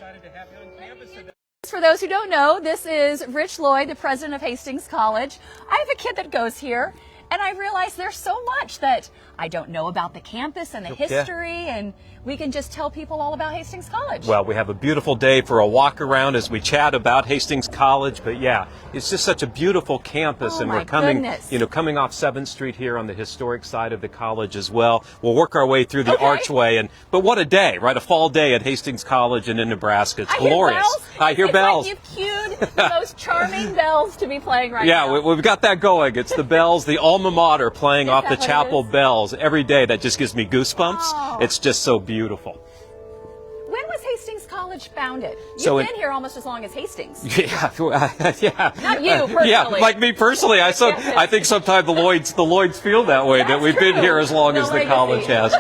excited to have you on campus today. For those who don't know, this is Rich Lloyd, the president of Hastings College. I have a kid that goes here, and I realize there's so much that I don't know about the campus and the history, and we can just tell people all about Hastings College. Well, we have a beautiful day for a walk around as we chat about Hastings College, but yeah, it's just such a beautiful campus, and we're coming off 7th Street here on the historic side of the college as well. We'll work our way through the archway, but what a day, right? A fall day at Hastings College and in Nebraska. It's glorious. I hear bells. Like you've cued the most charming bells to be playing right now. Yeah, we've got that going. It's the bells, the alma mater playing off the chapel bells every day. That just gives me goosebumps. Oh. It's just so beautiful. When was Hastings College founded? So You've been here almost as long as Hastings. Yeah, yeah. Not you personally. Yeah, like me personally. I think sometimes the Lloyds feel that way. That we've been here as long as the college has.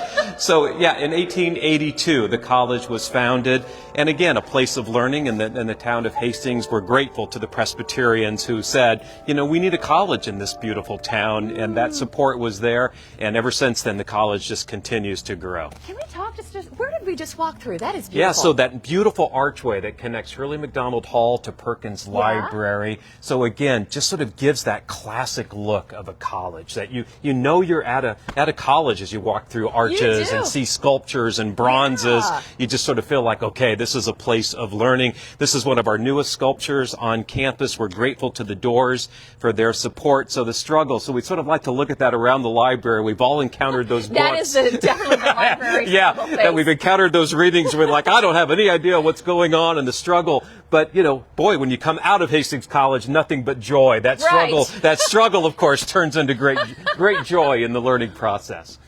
So yeah, in 1882 the college was founded, and again a place of learning in the town of Hastings. We're grateful to the Presbyterians who said, we need a college in this beautiful town, and that support was there. And ever since then, the college just continues to grow. Can we talk just where did we just walk through? That is beautiful. Yeah, so that beautiful archway that connects Hurley McDonald Hall to Perkins Library. So again, just sort of gives that classic look of a college, that you're at a college as you walk through arches and see sculptures and bronzes. Yeah. You just sort of feel like, okay, this is a place of learning. This is one of our newest sculptures on campus. We're grateful to the Doors for their support. So the struggle, so we sort of like to look at that around the libory. We've all encountered those books. That is definitely the library. Yeah, that we've encountered those readings where like, I don't have any idea what's going on in the struggle. But, boy, when you come out of Hastings College, nothing but joy. That struggle, of course, turns into great joy in the learning process.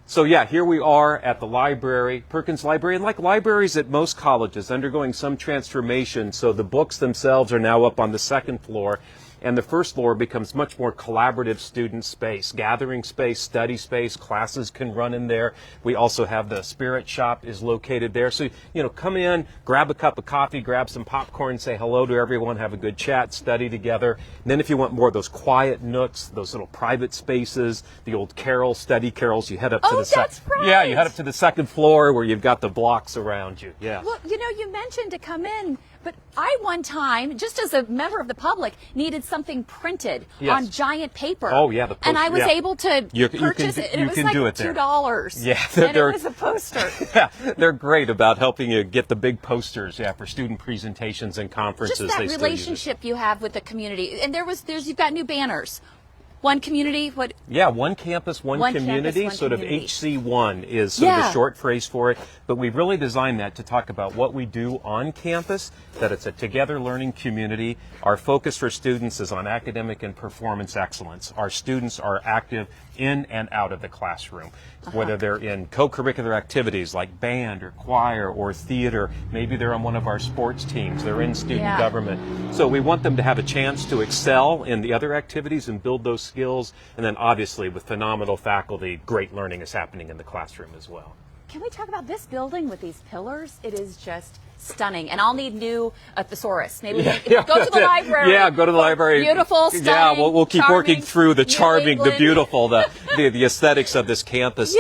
So yeah, here we are at the library, Perkins Library, and like libraries at most colleges, undergoing some transformation. So the books themselves are now up on the 2nd floor, and the 1st floor becomes much more collaborative student space, gathering space, study space. Classes can run in there. We also have the Spirit Shop is located there. So, come in, grab a cup of coffee, grab some popcorn, say hello to everyone, have a good chat, study together. And then if you want more of those quiet nooks, those little private spaces, the old carrels, study carrels, you head up to right. you head up to the 2nd floor where you've got the blocks around you. Yeah. Well, you mentioned to come in, but I one time, just as a member of the public, needed something printed on giant paper. Oh yeah, the poster. And I was able to purchase it. And it was like $2. Yeah, and it was a poster. Yeah, they're great about helping you get the big posters. Yeah, for student presentations and conferences. Just that relationship you have with the community, and you've got new banners. One community, what? Yeah, one campus, one community. Sort of HC1 is sort of the short phrase for it. But we've really designed that to talk about what we do on campus, that it's a together learning community. Our focus for students is on academic and performance excellence. Our students are active in and out of the classroom, whether they're in co-curricular activities like band or choir or theater. Maybe they're on one of our sports teams. They're in student government. So we want them to have a chance to excel in the other activities and build those skills. And then obviously with phenomenal faculty, great learning is happening in the classroom as well. Can we talk about this building with these pillars? It is just stunning. And I'll need new thesaurus. Maybe go to the library. Yeah, go to the library. Beautiful, stunning. Yeah, we'll keep working through the charming, the beautiful, the aesthetics of this campus.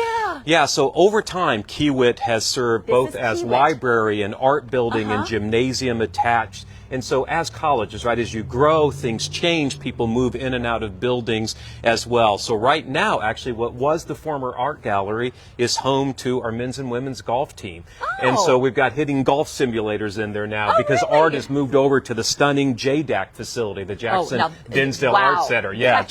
Yeah, so over time, Kiewit has served both as library and art building and gymnasium attached. And so as colleges, right, as you grow, things change, people move in and out of buildings as well. So right now, actually, what was the former art gallery is home to our men's and women's golf team. And so we've got hitting golf simulators in there now because art has moved over to the stunning JDAC facility, the Jackson Dinsdale Art Center. Yeah,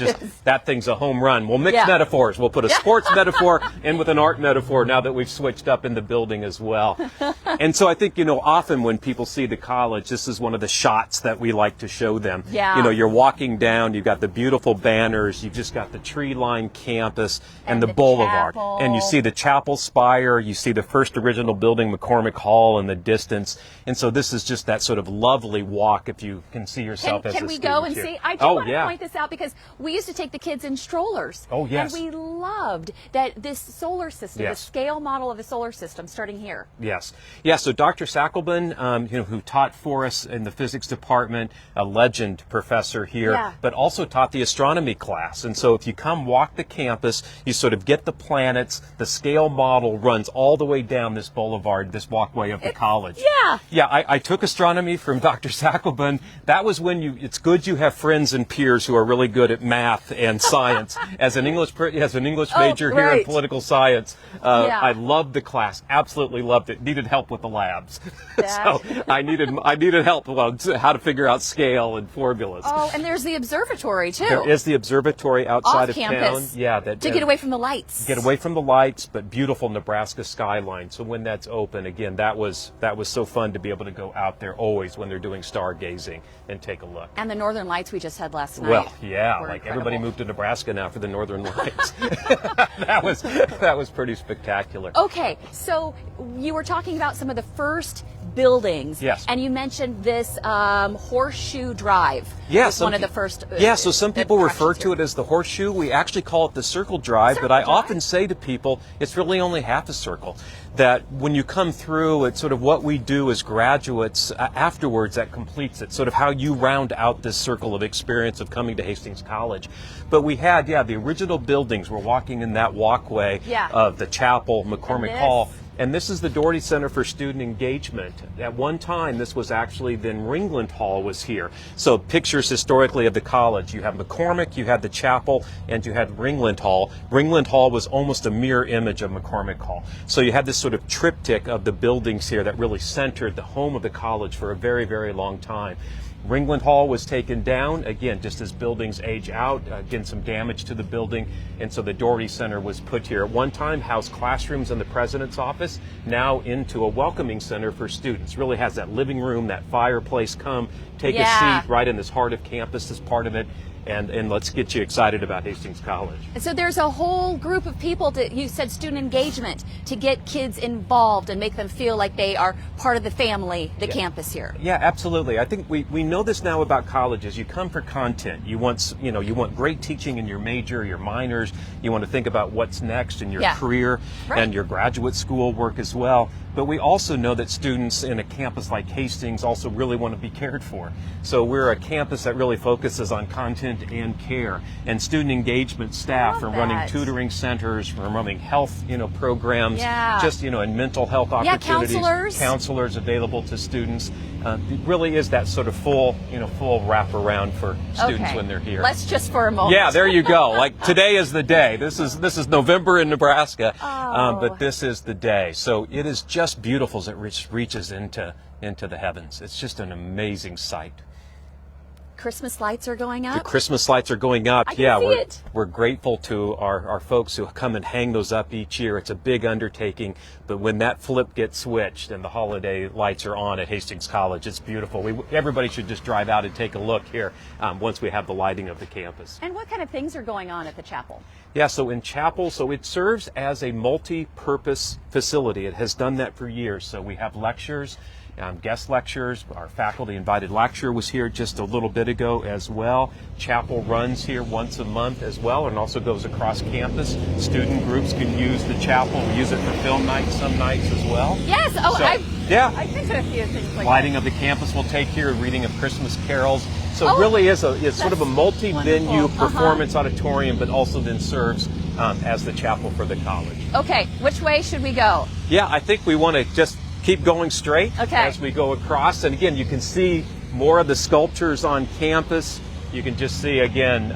that thing's a home run. We'll mix metaphors. We'll put a sports metaphor in with an art metaphor now that we've switched up in the building as well. And so I think, often when people see the college, this is one of the shots that we like to show them. Yeah. You're walking down, you've got the beautiful banners, you've just got the tree-lined campus and the boulevard. Chapel. And you see the chapel spire, you see the first original building, McCormick Hall, in the distance. And so this is just that sort of lovely walk if you can see yourself as a student. Can we go and see? I do want to point this out because we used to take the kids in strollers. Oh, yes. And we loved that this solar system, the scale model of the solar system starting here. Yes. Yeah, so Dr. Sackelman, who taught for us in the physics department, a legend professor here, but also taught the astronomy class. And so if you come walk the campus, you sort of get the planets. The scale model runs all the way down this boulevard, this walkway of the college. Yeah, I took astronomy from Dr. Sackelman. That was when it's good you have friends and peers who are really good at math and science. As an English major here in political science, I loved the class, absolutely loved it. Needed help with the labs. So I needed help with how to figure out scale and formulas. Oh, and there's the observatory too. There is the observatory outside of campus. town. Yeah, to get away from the lights. Get away from the lights, but beautiful Nebraska skyline. So when that's open, again, that was so fun to be able to go out there always when they're doing stargazing and take a look. And the Northern Lights we just had last night. Well, yeah, like everybody moved to Nebraska now for the Northern Lights. that was pretty spectacular. Okay, so you were talking about some of the first buildings. Yes. And you mentioned this Horseshoe Drive. Yes. One of the first. So some people refer to it as the Horseshoe. We actually call it the Circle Drive, but I often say to people, it's really only half a circle. That when you come through, it's sort of what we do as graduates afterwards that completes it, sort of how you round out this circle of experience of coming to Hastings College. But we had, the original buildings. We're walking in that walkway of the chapel, McCormick Hall. And this is the Doherty Center for Student Engagement. At one time, this was actually then Ringland Hall was here. So pictures historically of the college. You have McCormick, you had the chapel, and you had Ringland Hall. Ringland Hall was almost a mirror image of McCormick Hall. So you had this sort of triptych of the buildings here that really centered the home of the college for a very, very long time. Ringland Hall was taken down, again, just as buildings age out, again, some damage to the building, and so the Doherty Center was put here. At one time, housed classrooms in the president's office, now into a welcoming center for students. Really has that living room, that fireplace, come, take a seat right in this heart of campus as part of it. And let's get you excited about Hastings College. So there's a whole group of people, you said student engagement, to get kids involved and make them feel like they are part of the family, the campus here. Yeah, absolutely. I think we know this now about colleges. You come for content. You want great teaching in your major, your minors. You want to think about what's next in your career and your graduate school work as well. But we also know that students in a campus like Hastings also really want to be cared for. So we're a campus that really focuses on content and care. And student engagement staff from running tutoring centers, from running health, programs, just, and mental health opportunities. Counselors available to students. It really is that sort of full wraparound for students when they're here. Let's just for a moment. Yeah, there you go. Like today is the day. This is November in Nebraska, but this is the day. So it is just beautiful as it reaches into the heavens. It's just an amazing sight. Christmas lights are going up? The Christmas lights are going up. I can see it. We're grateful to our folks who come and hang those up each year. It's a big undertaking, but when that flip gets switched and the holiday lights are on at Hastings College, it's beautiful. Everybody should just drive out and take a look here once we have the lighting of the campus. And what kind of things are going on at the chapel? Yeah, so in chapel, it serves as a multi-purpose facility. It has done that for years. So we have lectures, guest lectures. Our faculty invited lecturer was here just a little bit ago as well. Chapel runs here once a month as well, and also goes across campus. Student groups can use the chapel. We use it for film nights some nights as well. Yes. I think there are a few things like lighting of the campus will take here, reading of Christmas carols. So it really is it's sort of a multi-venue performance auditorium, but also then serves as the chapel for the college. Okay, which way should we go? Yeah, I think we want to just keep going straight as we go across. And again, you can see more of the sculptures on campus. You can just see, again,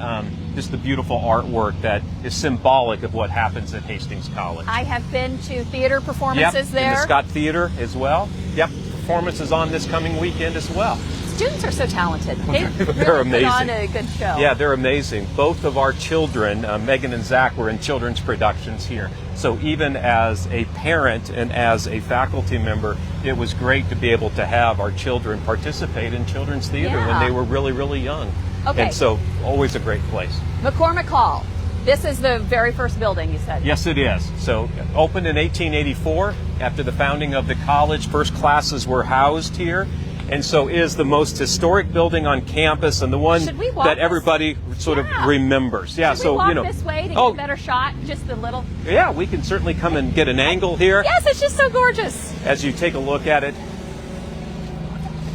just the beautiful artwork that is symbolic of what happens at Hastings College. I have been to theater performances there. In the Scott Theater as well. Yep, performances on this coming weekend as well. Students are so talented. They're amazing. Put on a good show. Yeah, they're amazing. Both of our children, Megan and Zach, were in children's productions here. So even as a parent and as a faculty member, it was great to be able to have our children participate in children's theater when they were really, really young. Okay. And so always a great place. McCormick Hall. This is the very first building, you said? Yes, it is. So opened in 1884. After the founding of the college, first classes were housed here. And so is the most historic building on campus and the one that everybody sort of remembers. Yeah, Should we walk this way to get a better shot? Just a little. Yeah, we can certainly come and get an angle here. Yes, it's just so gorgeous. As you take a look at it.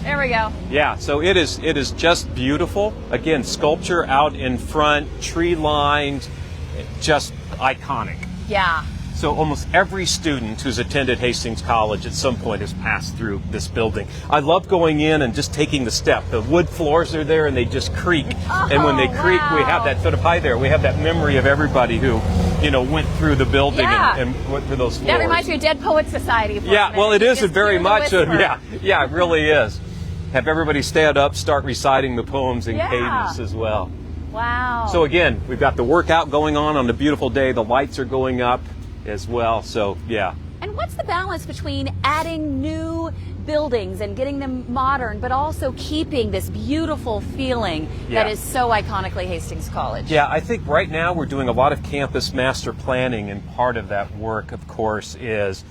There we go. Yeah, so it is just beautiful. Again, sculpture out in front, tree lined, just iconic. Yeah. So almost every student who's attended Hastings College at some point has passed through this building. I love going in and just taking the step. The wood floors are there and they just creak. And when they creak, we have that sort of we have that memory of everybody who, went through the building and went through those floors. That reminds me of Dead Poets Society. Yeah, well, it is very much. Yeah, it really is. Have everybody stand up, start reciting the poems in cadence as well. Wow. So again, we've got the workout going on a beautiful day. The lights are going up as well. So yeah. And what's the balance between adding new buildings and getting them modern, but also keeping this beautiful feeling that is so iconically Hastings College? Yeah, I think right now we're doing a lot of campus master planning, and part of that work, of course, is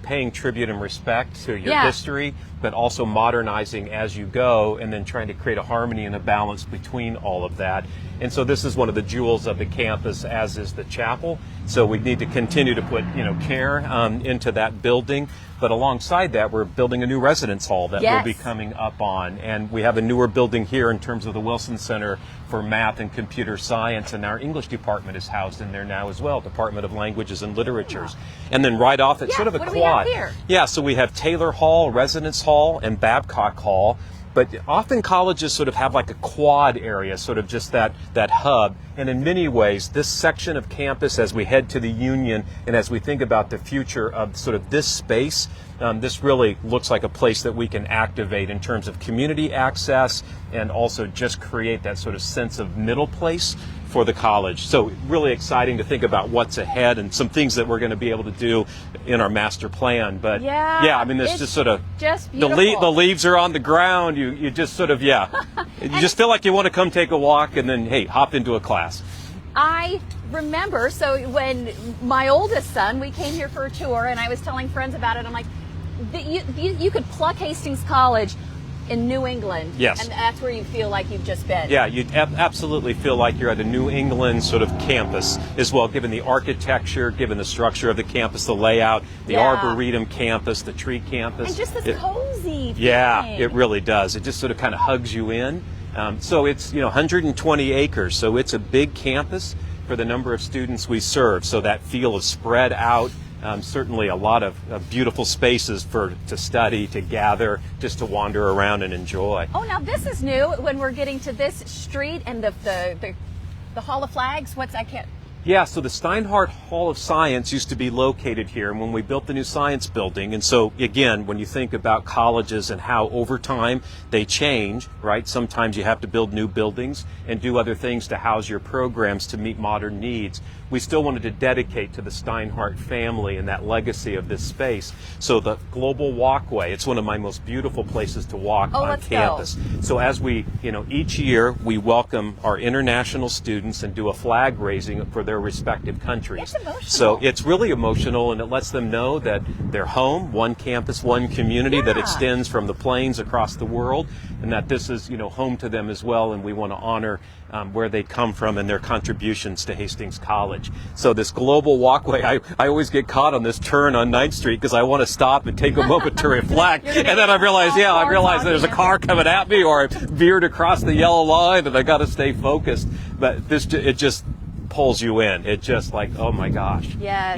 paying tribute and respect to your history, but also modernizing as you go, and then trying to create a harmony and a balance between all of that. And so this is one of the jewels of the campus, as is the chapel. So we need to continue to put care into that building. But alongside that, we're building a new residence hall that will be coming up on. And we have a newer building here in terms of the Wilson Center for Math and Computer Science. And our English department is housed in there now as well, Department of Languages and Literatures. And then right off, it's sort of a quad. What do we have here? Yeah, so we have Taylor Hall, Residence Hall, and Babcock Hall. But often colleges sort of have like a quad area, sort of just that hub. And in many ways, this section of campus, as we head to the Union and as we think about the future of sort of this space, this really looks like a place that we can activate in terms of community access and also just create that sort of sense of middle place for the college. So really exciting to think about what's ahead and some things that we're going to be able to do in our master plan. But I mean, it's just sort of just the leaves are on the ground. You just sort of you just feel like you want to come take a walk and then hop into a class. I remember, so when my oldest son, we came here for a tour, and I was telling friends about it. I'm like, you could pluck Hastings College in New England, yes, and that's where you feel like you've just been. Yeah, you absolutely feel like you're at a New England sort of campus as well, given the architecture, given the structure of the campus, the layout, the Arboretum campus, the tree campus. And just this cozy feeling. Yeah, it really does. It just sort of kind of hugs you in. So it's 120 acres, so it's a big campus for the number of students we serve. So that feel is spread out. Certainly a lot of beautiful spaces to study, to gather, just to wander around and enjoy. Oh, now this is new when we're getting to this street and the Hall of Flags. Yeah, so the Steinhardt Hall of Science used to be located here when we built the new science building. And so, again, when you think about colleges and how over time they change, right? Sometimes you have to build new buildings and do other things to house your programs to meet modern needs. We still wanted to dedicate to the Steinhardt family and that legacy of this space. So the Global Walkway, it's one of my most beautiful places to walk on campus. Go. So as we, each year we welcome our international students and do a flag raising for their respective countries. It's emotional. So it's really emotional, and it lets them know that they're home, one campus, one community that extends from the plains across the world, and that this is, home to them as well, and we want to honor where they come from and their contributions to Hastings College. So this Global Walkway, I always get caught on this turn on 9th Street because I want to stop and take a moment to reflect, and then I realize there's a car coming at me, or I veered across the yellow line and I got to stay focused. But it just pulls you in. It just like, oh my gosh. Yes.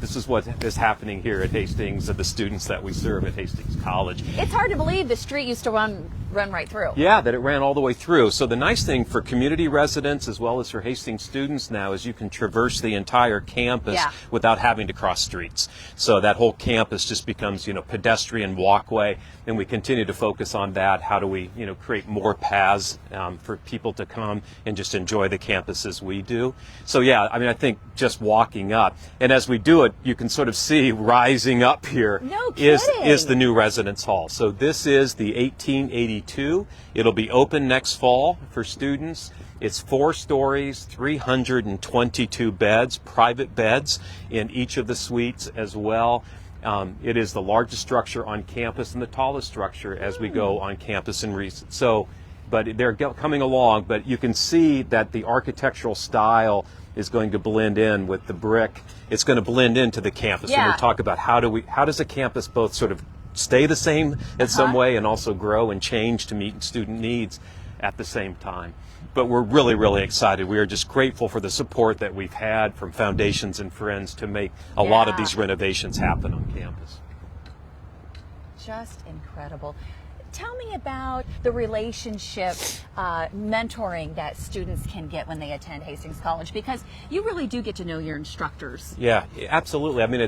This is what is happening here at Hastings and the students that we serve at Hastings College. It's hard to believe the street used to run right through. Yeah, that it ran all the way through. So the nice thing for community residents as well as for Hastings students now is you can traverse the entire campus without having to cross streets. So that whole campus just becomes, pedestrian walkway, and we continue to focus on that. How do we, create more paths for people to come and just enjoy the campus as we do. So yeah, I mean, I think just walking up, and as we do it, you can sort of see rising up here is the new residence hall. So this is the 1882. It'll be open next fall for students. It's 4 stories, 322 beds, private beds in each of the suites as well. It is the largest structure on campus and the tallest structure as we go on campus in recent. So, but they're coming along, but you can see that the architectural style is going to blend in with the brick. It's going to blend into the campus. Yeah. And we talk about how does a campus both sort of stay the same in some way and also grow and change to meet student needs at the same time. But we're really, really excited. We are just grateful for the support that we've had from foundations and friends to make a lot of these renovations happen on campus. Just incredible. Tell me about the relationship mentoring that students can get when they attend Hastings College, because you really do get to know your instructors. Yeah, absolutely. I mean,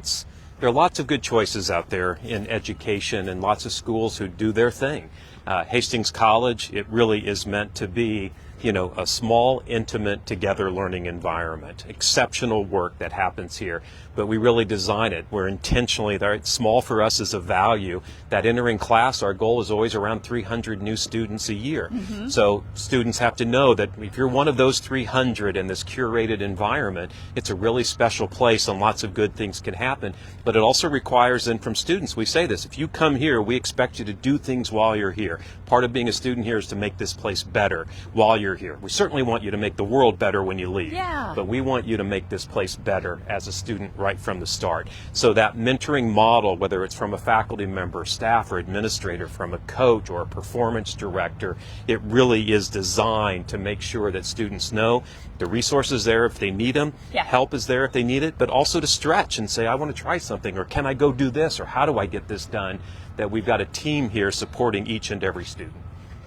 there are lots of good choices out there in education and lots of schools who do their thing. Hastings College, it really is meant to be, you know, a small, intimate, together learning environment. Exceptional work that happens here, but we really design it. We're intentionally there. It's small for us as a value. That entering class, our goal is always around 300 new students a year. So students have to know that if you're one of those 300 in this curated environment, it's a really special place and lots of good things can happen. But it also requires, and from students, we say this, if you come here, we expect you to do things while you're here. Part of being a student here is to make this place better while you're here. We certainly want you to make the world better when you leave, but we want you to make this place better as a student right from the start. So that mentoring model, whether it's from a faculty member, staff, or administrator, from a coach or a performance director, it really is designed to make sure that students know the resources there if they need them, help is there if they need it, but also to stretch and say, I want to try something, or can I go do this, or how do I get this done? That we've got a team here supporting each and every student.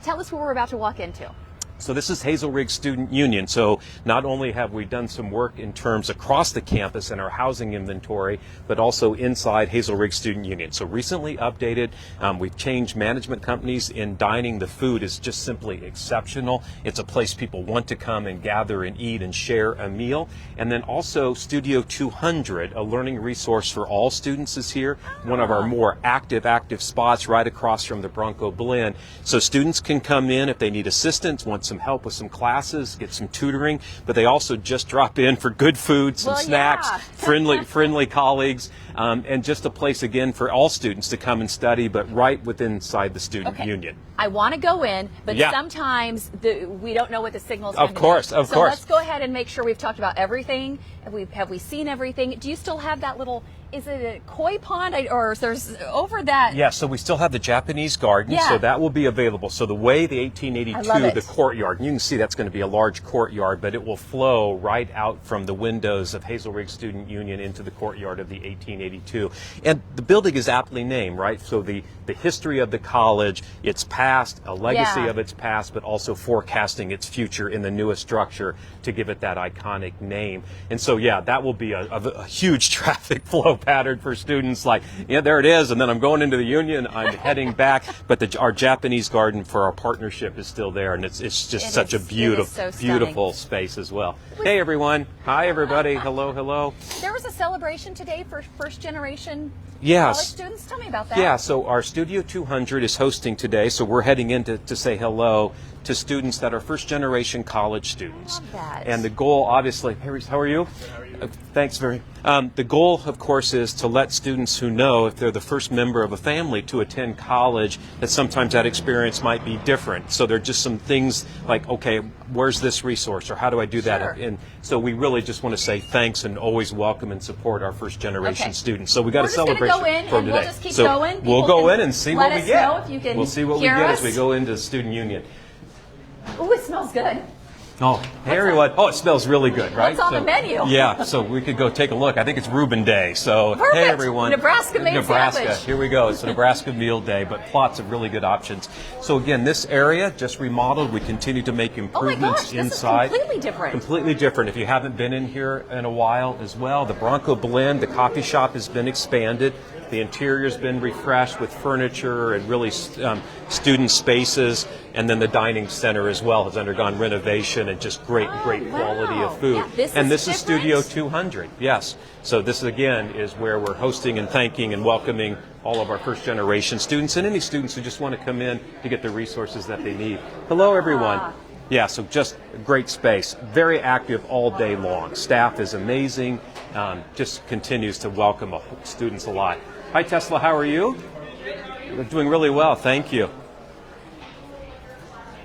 Tell us what we're about to walk into. So this is Hazel Ridge Student Union. So not only have we done some work in terms across the campus in our housing inventory, but also inside Hazel Ridge Student Union. So recently updated, we've changed management companies in dining. The food is just simply exceptional. It's a place people want to come and gather and eat and share a meal. And then also Studio 200, a learning resource for all students, is here. One of our more active spots right across from the Bronco Blend. So students can come in if they need assistance, want some help with some classes, get some tutoring, but they also just drop in for good food, some snacks, friendly colleagues, and just a place again for all students to come and study, but right within inside the student union. I want to go in, but sometimes we don't know what the signal's going to be. Of course. Let's go ahead and make sure we've talked about everything. Have we seen everything? Do you still have that little, is it a koi pond, or there's over that? Yeah, so we still have the Japanese garden, so that will be available. So the way the 1882, the courtyard, and you can see that's going to be a large courtyard, but it will flow right out from the windows of Hazel Ridge Student Union into the courtyard of the 1882. And the building is aptly named, right? So the history of the college, its past, a legacy of its past, but also forecasting its future in the newest structure to give it that iconic name. And so, yeah, that will be a huge traffic flow pattern for students, like, yeah, there it is, and then I'm going into the union, I'm heading back, but our Japanese garden for our partnership is still there, and it's just such a beautiful space as well. Hey everyone, hi everybody, hello. There was a celebration today for first generation college students. Tell me about that. Yeah, so our Studio 200 is hosting today, so we're heading in to say hello to students that are first generation college students. I love that. And the goal, obviously, hey Reese, how are you? Good, how are you? Thanks very the goal, of course, is to let students who know if they're the first member of a family to attend college, that sometimes that experience might be different. So there are just some things like, okay, where's this resource, or how do I do that? And so we really just want to say thanks and always welcome and support our first generation students. So we got a celebration go in for and today. We'll just keep going. We'll go in and see what we get. Know if you can we'll see what we get as we go into Student Union. Oh, it smells good. Oh, hey everyone. Oh, it smells really good, right? What's on the menu? Yeah, so we could go take a look. I think it's Reuben Day. So, perfect. Hey everyone. Nebraska made sandwich. Here we go. It's a Nebraska meal day, but lots of really good options. So again, this area just remodeled. We continue to make improvements inside. This is completely different. Completely different. If you haven't been in here in a while as well, the Bronco Blend, the coffee shop has been expanded. The interior's been refreshed with furniture and really student spaces, and then the dining center as well has undergone renovation and just great quality of food. Yeah, this is Studio 200. Yes. So this again is where we're hosting and thanking and welcoming all of our first generation students and any students who just want to come in to get the resources that they need. Hello everyone. Yeah, so just a great space. Very active all day long. Staff is amazing. Just continues to welcome students a lot. Hi Tesla, how are you? We're doing really well, thank you.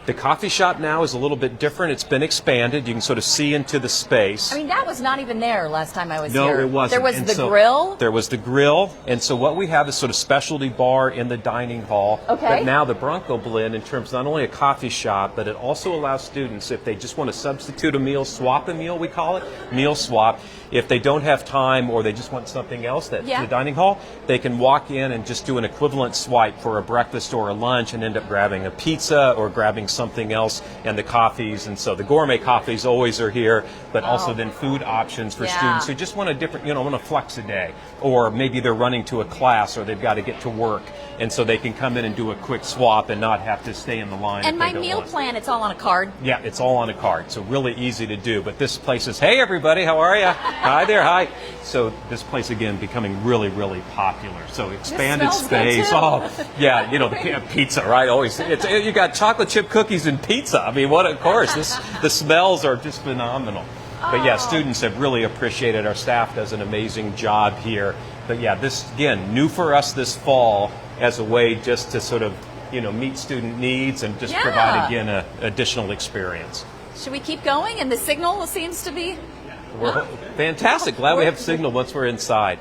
The coffee shop now is a little bit different. It's been expanded. You can sort of see into the space. I mean, that was not even there last time I was here. No, it wasn't. There was And the so grill. There was the grill. And so what we have is sort of specialty bar in the dining hall. Okay. But now the Bronco Blend, in terms of not only a coffee shop, but it also allows students, if they just want to substitute a meal, swap a meal, we call it, meal swap. If they don't have time or they just want something else that's Yeah. the dining hall, they can walk in and just do an equivalent swipe for a breakfast or a lunch and end up grabbing a pizza or grabbing something else, and the coffees. And so the gourmet coffees always are here, but also then food options for Yeah. students who just want a different, want to flex a day, or maybe they're running to a class or they've got to get to work, and so they can come in and do a quick swap and not have to stay in the line. And if my they don't meal want. plan, it's all on a card. Yeah, it's all on a card, so really easy to do. But this place is, hey everybody, how are you? Hi there, hi. So this place again becoming really, really popular. So expanded smells good, space. too. Oh, yeah, the pizza, right? Always, you got chocolate chip cookies and pizza. I mean, what? Of course, the smells are just phenomenal. But yeah, students have really appreciated. Our staff does an amazing job here. But yeah, this again new for us this fall as a way just to sort of meet student needs and just provide again an additional experience. Should we keep going? And the signal seems to be... We're fantastic. Glad we have signal once we're inside.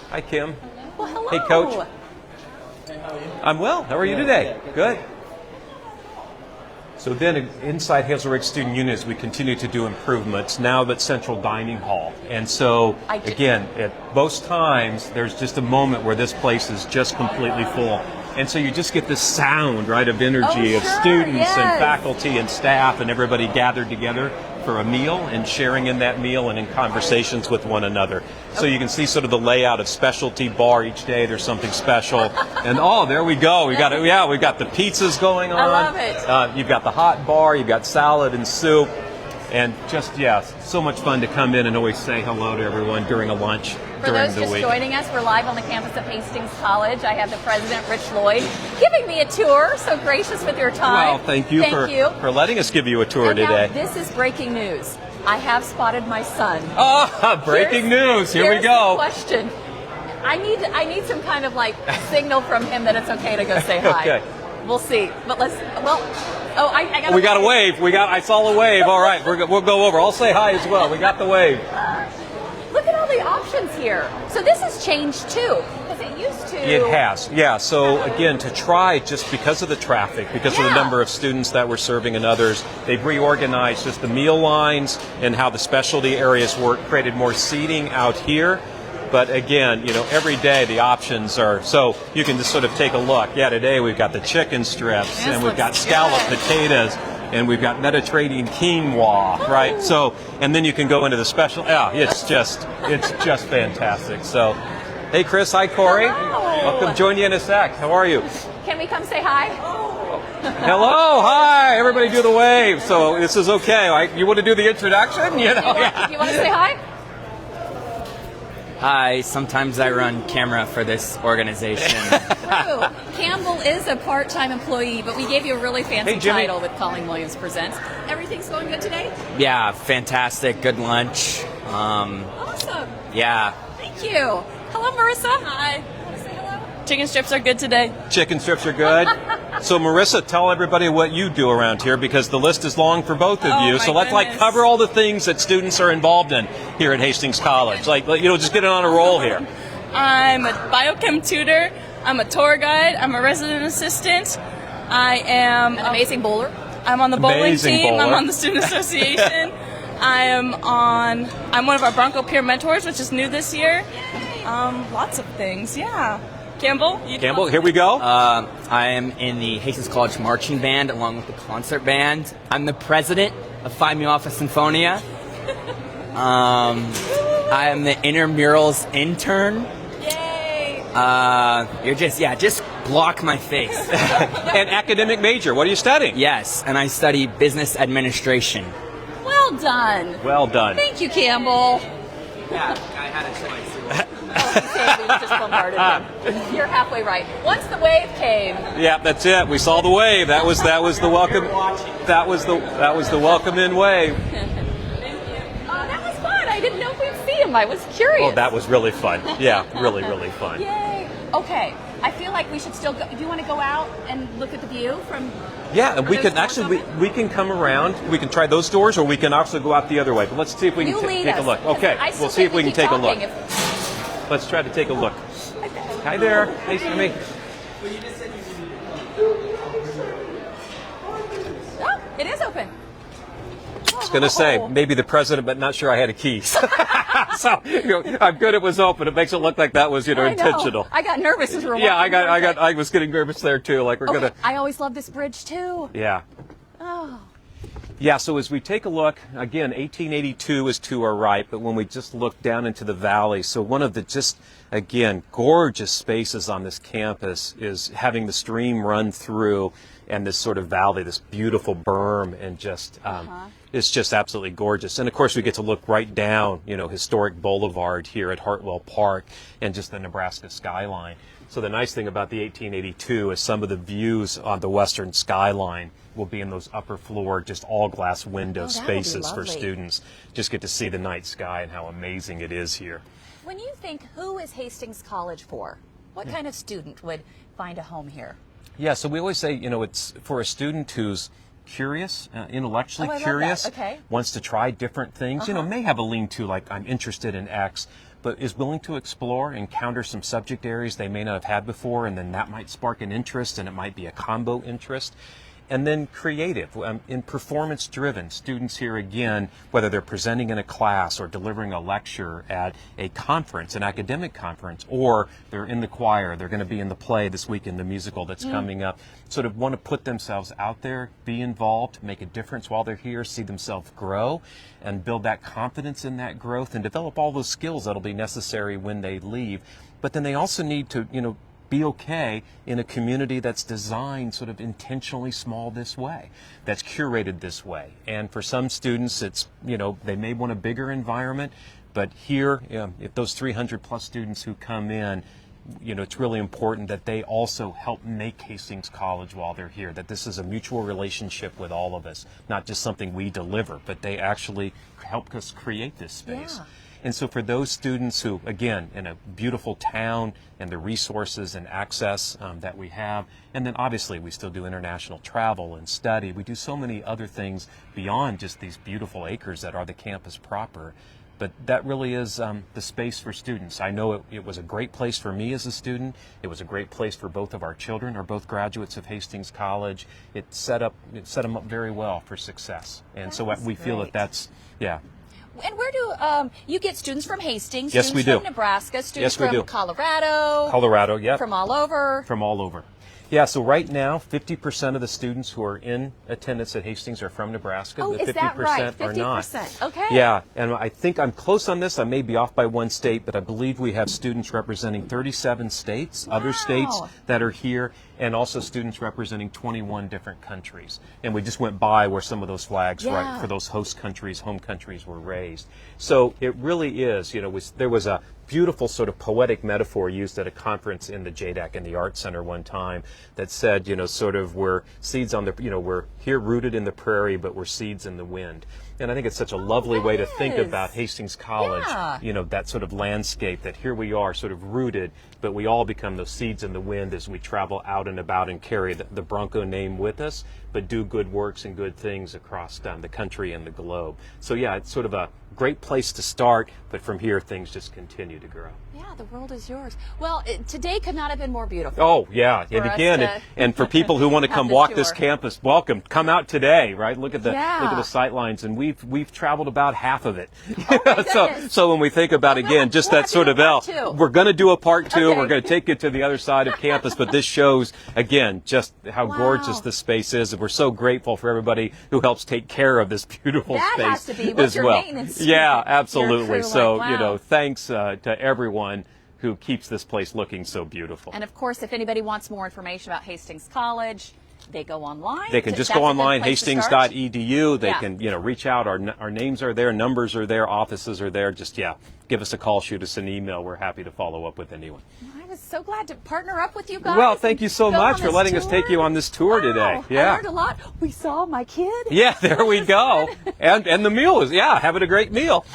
Hi, Kim. Well, hello. Hey, Coach. I'm well. How are you today? Good. So then inside Hazel Ridge Student Units, we continue to do improvements now at Central Dining Hall. And so, again, at most times, there's just a moment where this place is just completely full. And so you just get this sound, right, of energy of students and faculty and staff and everybody gathered together for a meal and sharing in that meal and in conversations with one another. So you can see sort of the layout of specialty bar each day. There's something special. And there we go. We've got the pizzas going on. I love it. You've got the hot bar. You've got salad and soup. And just, so much fun to come in and always say hello to everyone during a lunch For during those the just week. joining us, we're live on the campus of Hastings College. I have the president, Rich Lloyd, giving me a tour. So gracious with your time. Well, thank you for letting us give you a tour and today. Now, this is breaking news. I have spotted my son. Oh, breaking news. Here we go. The question. I need some kind of signal from him that it's okay to go say hi. Okay. We'll see. But I got. We got a wave. I saw the wave. All right, we'll go over. I'll say hi as well. We got the wave. Look at all the options here. So this has changed too, because it used to. It has, yeah. So again, to try, just because of the traffic, because of the number of students that we're serving and others, they've reorganized just the meal lines and how the specialty areas work, created more seating out here. But again, every day the options are, so you can just sort of take a look. Yeah, today we've got the chicken strips, and we've got scalloped potatoes, and we've got Mediterranean quinoa, right? So, and then you can go into the special, it's just fantastic. So, hey Chris, hi Corey. Hello. Welcome, join you in a sec. How are you? Can we come say hi? Hello, hi, everybody do the wave. So this is okay, right? You want to do the introduction? You want to say hi? Hi, sometimes I run camera for this organization. True. Campbell is a part-time employee, but we gave you a really fancy title with Colleen Williams Presents. Everything's going good today? Yeah, fantastic. Good lunch. Awesome. Yeah. Thank you. Hello, Marissa. Hi. Want to say hello? Chicken strips are good today. Chicken strips are good. So Marissa, tell everybody what you do around here, because the list is long for both of you. my So let's goodness. cover all the things that students are involved in here at Hastings College. Just get it on a roll here. I'm a biochem tutor. I'm a tour guide. I'm a resident assistant. I am An amazing bowler. I'm on the bowling Amazing team. bowler. I'm on the student association. I'm one of our Bronco peer mentors, which is new this year. Lots of things. Yeah. Campbell? Campbell, here we go. I am in the Hastings College marching band along with the concert band. I'm the president of Phi Mu Alpha Symphonia. I am the intramurals intern. Yay! You're just block my face. An academic major. What are you studying? Yes, and I study business administration. Well done. Well done. Thank you, Campbell. Yeah, I had a choice. Oh, he said we just bombarded him. You're halfway right. Once the wave came. Yeah, that's it. We saw the wave. That was the welcome. That was the welcome in wave. Oh, that was fun. I didn't know if we'd see him. I was curious. Oh, that was really fun. Yeah, really, really fun. Yay. Okay. I feel like we should still go. Do you want to go out and look at the view from? Yeah, and we those can doors actually open? we can come around. We can try those doors, or we can also go out the other way. But let's see if we can lead take a us, look. because Okay, I still we'll see if think we can keep take a look. talking Let's try to take a look. Hi there. Nice to meet you. Oh, it is open. I was going to say, maybe the president, but not sure I had a key. So, I'm good it was open. It makes it look like that was, I know. intentional. I got nervous as we were Yeah, walking towards it. I was getting nervous there too. Like we're Okay, gonna. I always love this bridge too. Yeah. Oh. Yeah, so as we take a look, again, 1882 is to our right, but when we just look down into the valley, so one of the just, again, gorgeous spaces on this campus is having the stream run through and this sort of valley, this beautiful berm, and just, it's just absolutely gorgeous. And of course, we get to look right down, historic Boulevard here at Hartwell Park and just the Nebraska skyline. So the nice thing about the 1882 is some of the views on the western skyline will be in those upper floor, just all glass window that will be spaces for lovely. students. Just get to see the night sky and how amazing it is here. When you think, who is Hastings College for? What kind of student would find a home here? Yeah, so we always say, it's for a student who's curious, intellectually Oh, I love that. curious, Okay. wants to try different things, may have a lean to like, I'm interested in X, but is willing to explore, encounter some subject areas they may not have had before, and then that might spark an interest, and it might be a combo interest. And then creative, in performance-driven. Students here, again, whether they're presenting in a class or delivering a lecture at a conference, an academic conference, or they're in the choir, they're going to be in the play this weekend, the musical that's coming up, sort of want to put themselves out there, be involved, make a difference while they're here, see themselves grow, and build that confidence in that growth, and develop all those skills that'll be necessary when they leave. But then they also need to, be okay in a community that's designed sort of intentionally small this way, that's curated this way. And for some students, it's, they may want a bigger environment, but here, if those 300 plus students who come in, it's really important that they also help make Hastings College while they're here, that this is a mutual relationship with all of us, not just something we deliver, but they actually help us create this space. Yeah. And so for those students who, again, in a beautiful town and the resources and access that we have, and then obviously we still do international travel and study. We do so many other things beyond just these beautiful acres that are the campus proper. But that really is the space for students. I know it was a great place for me as a student. It was a great place for both of our children, are both graduates of Hastings College. It set them up very well for success. And so we feel that that's, yeah. And where do you get students from Hastings? Yes, students we do. from Nebraska, students Yes, we from do. Colorado, Yep. from all over. From all over. Yeah, so right now, 50% of the students who are in attendance at Hastings are from Nebraska. Oh, but is that right? 50% are not. 50%. Okay. Yeah, and I think I'm close on this. I may be off by one state, but I believe we have students representing 37 states, other states that are here, and also students representing 21 different countries. And we just went by where some of those flags, right, for those host countries, home countries were raised. So it really is, there was a beautiful sort of poetic metaphor used at a conference in the JDAC in the Art Center one time that said, sort of we're seeds on the, we're here rooted in the prairie, but we're seeds in the wind. And I think it's such a lovely way to think about Hastings College, that sort of landscape, that here we are sort of rooted, but we all become those seeds in the wind as we travel out and about and carry the Bronco name with us, but do good works and good things across the country and the globe. So yeah, it's sort of a great place to start, but from here things just continue to grow. Yeah, the world is yours. Well, today could not have been more beautiful. Oh, yeah. And again, and for people who want to come walk this campus, welcome. Come out today, right? Look at the sight lines, and we've traveled about half of it. So when we think about, again, just that sort of we're going to do a part two. Okay. We're going to take it to the other side of campus, but this shows, again, just how gorgeous this space is. And we're so grateful for everybody who helps take care of this beautiful That space has to be. What's as your well. maintenance? Yeah, absolutely. Your crew, So, wow. thanks to everyone who keeps this place looking so beautiful. And of course, if anybody wants more information about Hastings College, they go online. They can just That's go a good online, place to start. hastings.edu. They can, reach out. Our names are there, numbers are there, offices are there. Just, give us a call, shoot us an email. We're happy to follow up with anyone. I was so glad to partner up with you guys. Well, thank you so go much on for this letting us take tour. you on this tour today. Wow, Yeah. I learned a lot. We saw my kid. Yeah, there we go. And the meal is, having a great meal.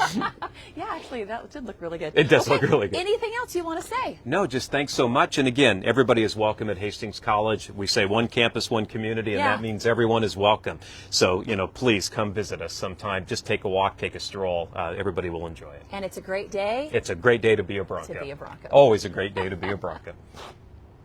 Yeah, actually, that did look really good. It does look really good. Anything else you want to say? No, just thanks so much. And again, everybody is welcome at Hastings College. We say one campus, one community, and Yeah. that means everyone is welcome. So, please come visit us sometime. Just take a walk, take a stroll. Everybody will enjoy it. And it's a great day. It's a great day to be a Bronco. To be a Bronco. Always a great day to be a Bronco.